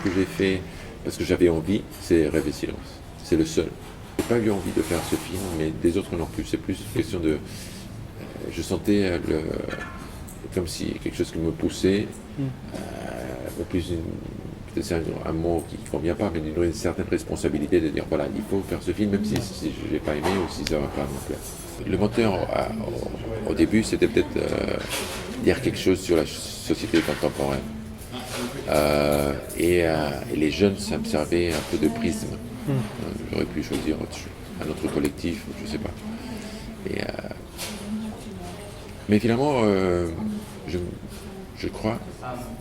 que j'ai fait parce que j'avais envie, c'est Rêve et silence. C'est le seul. J'ai pas eu envie de faire ce film, mais des autres non plus. C'est plus une question de... je sentais comme si quelque chose qui me poussait, plus peut-être c'est un mot qui ne convient pas, mais une certaine responsabilité de dire voilà, il faut faire ce film, même si je n'ai pas aimé ou si ça ne va pas me plaire. Le moteur, au début, c'était peut-être dire quelque chose sur la société contemporaine. Et les jeunes, ça me servait un peu de prisme. J'aurais pu choisir un autre collectif, je ne sais pas. Mais finalement, je crois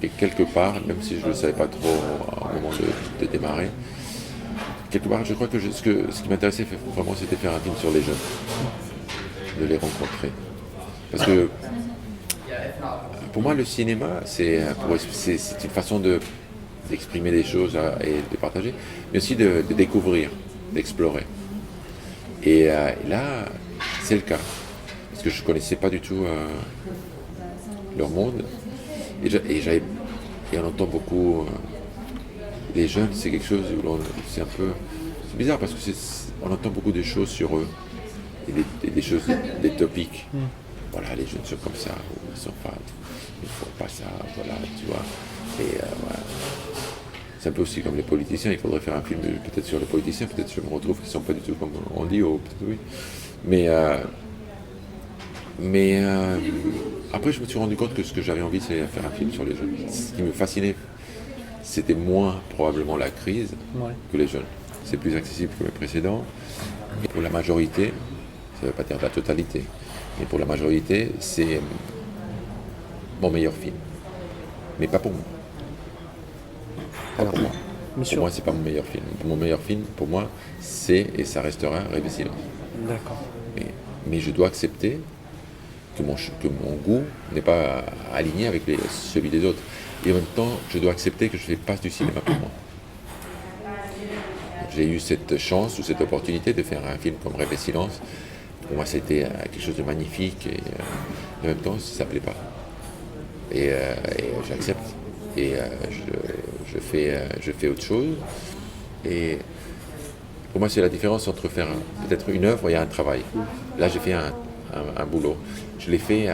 que quelque part, même si je ne le savais pas trop au moment de démarrer, quelque part, je crois que ce qui m'intéressait vraiment, c'était faire un film sur les jeunes, de les rencontrer. Parce que pour moi, le cinéma, c'est une façon d'exprimer des choses et de partager, mais aussi de découvrir, d'explorer. Et là, c'est le cas. Parce que je ne connaissais pas du tout leur monde. Et on entend beaucoup. Les jeunes, c'est quelque chose où c'est un peu. C'est bizarre parce qu'on entend beaucoup de choses sur eux. Et des choses, des topics. Voilà, les jeunes sont comme ça, ou ils sont fans. Ils ne font pas ça, voilà, tu vois. Et voilà. C'est un peu aussi comme les politiciens. Il faudrait faire un film peut-être sur les politiciens. Peut-être je me retrouve qu'ils ne sont pas du tout comme on dit, ou peut-être oui. Mais après, je me suis rendu compte que ce que j'avais envie, c'est faire un film sur les jeunes. Ce qui me fascinait, c'était moins probablement la crise que les jeunes. C'est plus accessible que les précédents. Et pour la majorité, ça ne veut pas dire la totalité, mais pour la majorité, c'est mon meilleur film. Mais pas pour moi. Pas pour moi. Pour moi, c'est pas mon meilleur film. Mon meilleur film, pour moi, c'est et ça restera Rêve et silence. D'accord. Mais je dois accepter que mon goût n'est pas aligné avec celui des autres. Et en même temps, je dois accepter que je ne fais pas du cinéma pour moi. J'ai eu cette chance ou cette opportunité de faire un film comme Rêve et silence. Pour moi, c'était quelque chose de magnifique et en même temps, ça ne plaît pas. Et j'accepte. Et je fais autre chose. Et pour moi, c'est la différence entre faire peut-être une œuvre et un travail. Là, j'ai fait un boulot. Je l'ai fait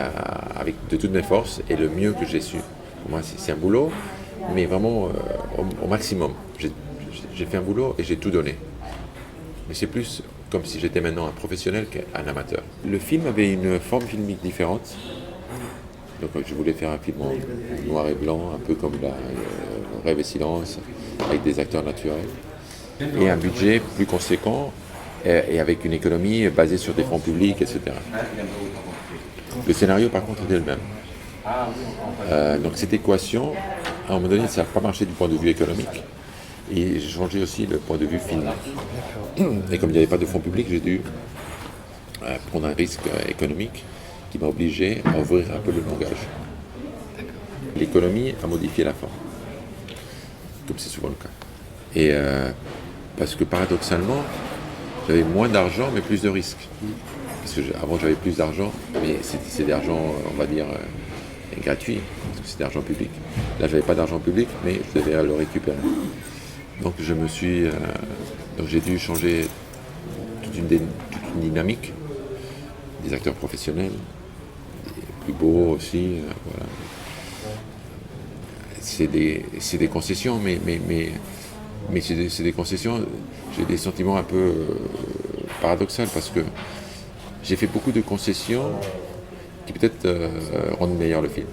avec de toutes mes forces et le mieux que j'ai su. Pour moi, c'est un boulot, mais vraiment au maximum. J'ai fait un boulot et j'ai tout donné. Mais c'est plus comme si j'étais maintenant un professionnel qu'un amateur. Le film avait une forme filmique différente. Donc je voulais faire un film en noir et blanc, un peu comme Rêve et silence, avec des acteurs naturels. Et un budget plus conséquent et avec une économie basée sur des fonds publics, etc. Le scénario, par contre, était le même. Donc cette équation, à un moment donné, ça n'a pas marché du point de vue économique. Et j'ai changé aussi le point de vue film. Et comme il n'y avait pas de fonds publics, j'ai dû prendre un risque économique qui m'a obligé à ouvrir un peu le langage. L'économie a modifié la forme, comme c'est souvent le cas. Et parce que paradoxalement, j'avais moins d'argent mais plus de risques. Parce que avant j'avais plus d'argent, mais c'est d'argent, on va dire, gratuit, parce que c'est d'argent public. Là j'avais pas d'argent public, mais je devais le récupérer. Donc donc j'ai dû changer toute une dynamique, des acteurs professionnels, des plus beaux aussi, voilà. C'est des concessions, mais c'est des concessions, j'ai des sentiments un peu paradoxaux parce que j'ai fait beaucoup de concessions qui peut-être rendent meilleur le film.